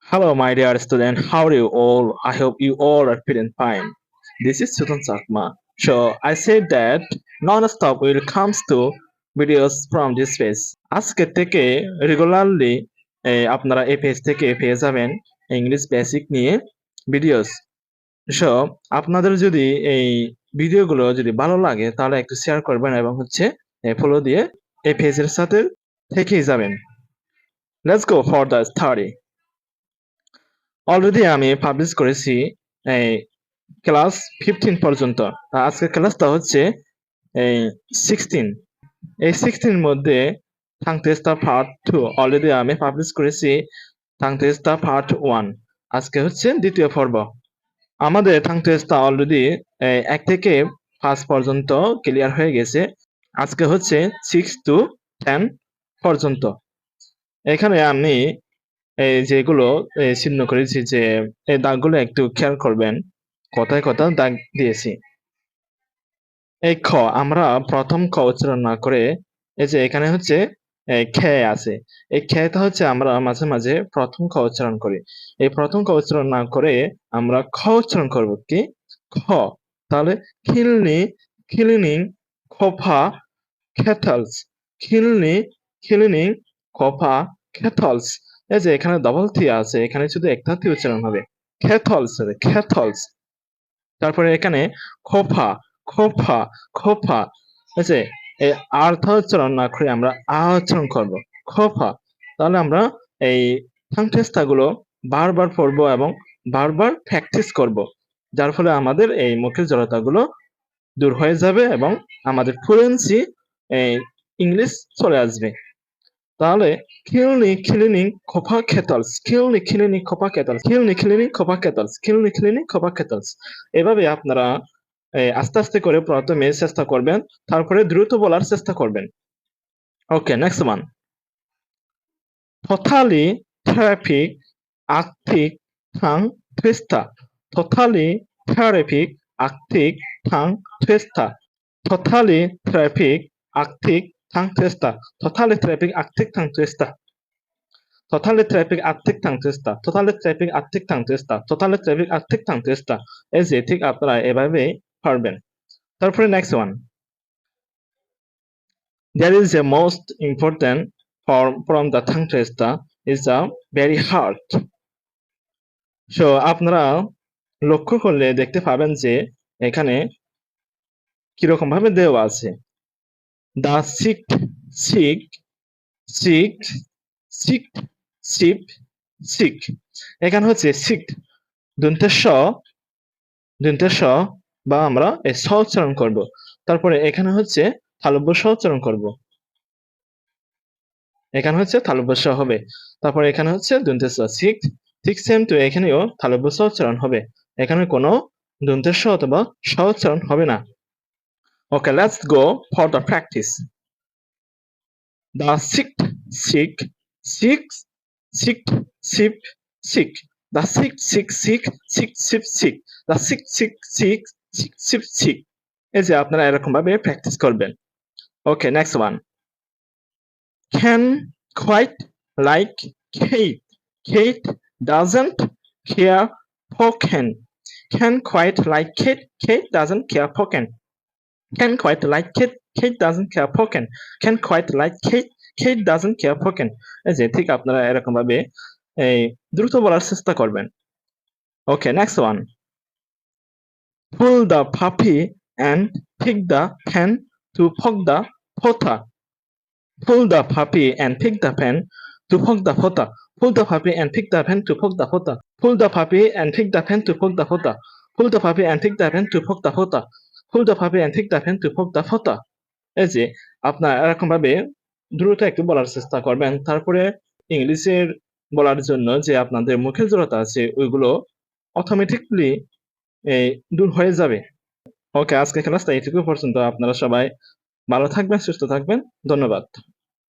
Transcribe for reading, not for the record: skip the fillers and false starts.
Hello, my dear student. How are you all? I hope you all are feeling fine. This is Sutan Sakma. So I said that non-stop will comes to videos from this page. আজকে থেকে regularly আপনারা এই page থেকে পেয়ে যাবেন English basic নিয়ে videos. So আপনাদের যদি এই ভিডিওগুলো যদি ভালো লাগে তাহলে একটু শেয়ার করবেন এবং ফলো দিয়ে এই পেজের সাথে থেকেই যাবেন। Let's go for the study. Already আমি পাবলিশ করেছি এই ক্লাস 15 পর্যন্ত। আজকের ক্লাসটা হচ্ছে এই 16। এই 16 এর মধ্যে থাংতেস্তা পার্ট 2 অলরেডি আমি পাবলিশ করেছি থাংতেস্তা পার্ট 1। আজকে হচ্ছে দ্বিতীয় পর্ব। আমাদের থাংতেস্তা অলরেডি 1 থেকে 5 পর্যন্ত ক্লিয়ার হয়ে গেছে। আজকে হচ্ছে 6 to 10 পর্যন্ত। এখানে আমি এই যেগুলো চিহ্ন করেছি যে এই দাগগুলো একটু খেয়াল করবেন। কথায় দাগ দিয়েছি। এই খ আমরা প্রথম খ উচ্চারণ না করে এই যে এখানে হচ্ছে খে আছে। এই খেটা হচ্ছে আমরা মাঝে মাঝে প্রথম খ উচ্চারণ করি। এই প্রথম খ উচ্চারণ না করে আমরা খ উচ্চারণ করব কি? খ। তাহলে খিলনি, ক্লিনিং, খোফা, কেটলস। খিলনি, ক্লিনিং, খোফা, কেটলস। এই যে এখানে ডবল থি আছে, এখানে শুধু একটা থি উচ্চারণ হবে। কেটলস হবে, কেটলস। তারপরে এখানে খোফা, খোফা, খোফা। এই যে এই আর্থ উচ্চারণ না করে আমরা আ উচ্চারণ করব। খোফা। তাহলে আমরা এই টেস্টা গুলো বারবার পড়বো এবং বারবার প্র্যাকটিস করব। যার ফলে আমাদের এই মুখের জড়তাগুলো দূর হয়ে যাবে এবং আমাদের ফ্লুয়েন্সি ইংলিশ চলে আসবে। তাহলে খিলনি, ক্লিনিং, খোফা, কেটলস। খিলনি, ক্লিনিং, খোফা, কেটলস। খিলনি, ক্লিনিং, খোফা, কেটলস। খিলনি, ক্লিনিং, খোফা, কেটলস। এভাবে আপনারা আস্তে আস্তে করে প্রথমে চেষ্টা করবেন, তারপরে দ্রুত বলার চেষ্টা করবেন। Okay, next one. Totally terrific, arctic, tongue twister. Totally terrific, arctic, tongue twister. Totally terrific, arctic, tongue twister. Totally terrific, arctic, tongue twister. Totally terrific, arctic, tongue twister. Totally terrific, arctic, tongue twister. Totally terrific, arctic, tongue twister. এই যে ঠিক আপনারা এভাবেই পারবেন। তারপরে next one. There is a most important form from the tongue twister is a very hard. So আপনারা লক্ষ্য করলে দেখতে পাবেন যে এখানে কিরকম ভাবে দেওয়া আছে। The sick, sick, sick, sick, sick, sick. এখানে হচ্ছে sick দন্তের স বা আমরা এই স উচ্চারণ করব। তারপরে এখানে হচ্ছে তালব্য স উচ্চারণ করব। এখানে হচ্ছে তালব্য স হবে। তারপরে এখানে হচ্ছে দন্তের স সিক। ঠিক সেম টু এখানেও তালব্য স উচ্চারণ হবে। এখানে কোনো দন্তের স অথবা স উচ্চারণ হবে না। Okay, let's go for the practice. The sick, sick, sick, sick, sick, sick. The sick, sick, sick, sick, sick, sick. The sick, sick, sick, sick, sick, sick. এই যে আপনারা এরকম ভাবে প্র্যাকটিস করবেন। Okay, next one. Can quite like Kate. Kate doesn't care for Ken. Can quite like Kate. Kate doesn't care for Ken. Can quite like Kate. Kate doesn't care for Ken. Can quite like Kate. Kate doesn't care for Ken. এই যে ঠিক আপনারা এরকম ভাবে এই দ্রুত বলার চেষ্টা করবেন। Okay, next one. Pull the puppy and pick the pen to poke the pota. Pull the puppy and pick the pen to poke the pota. Pull the puppy and pick the pen to poke the pota. Pull the puppy and pick the pen to poke the pota. Pull the puppy and pick the pen to poke the pota. Pull the puppy and pick the pen to poke the pota. এই যে আপনারা এরকম ভাবে দ্রুত একটু বলার চেষ্টা করবেন। তারপরে ইংলিশের বলার জন্য যে আপনাদের মুখের জড়তা আছে ওইগুলো অটোমেটিকলি দূর হয়ে যাবে। ওকে, আজকের ক্লাসটা এইটুকু পর্যন্ত। আপনারা সবাই ভালো থাকবেন, সুস্থ থাকবেন। ধন্যবাদ।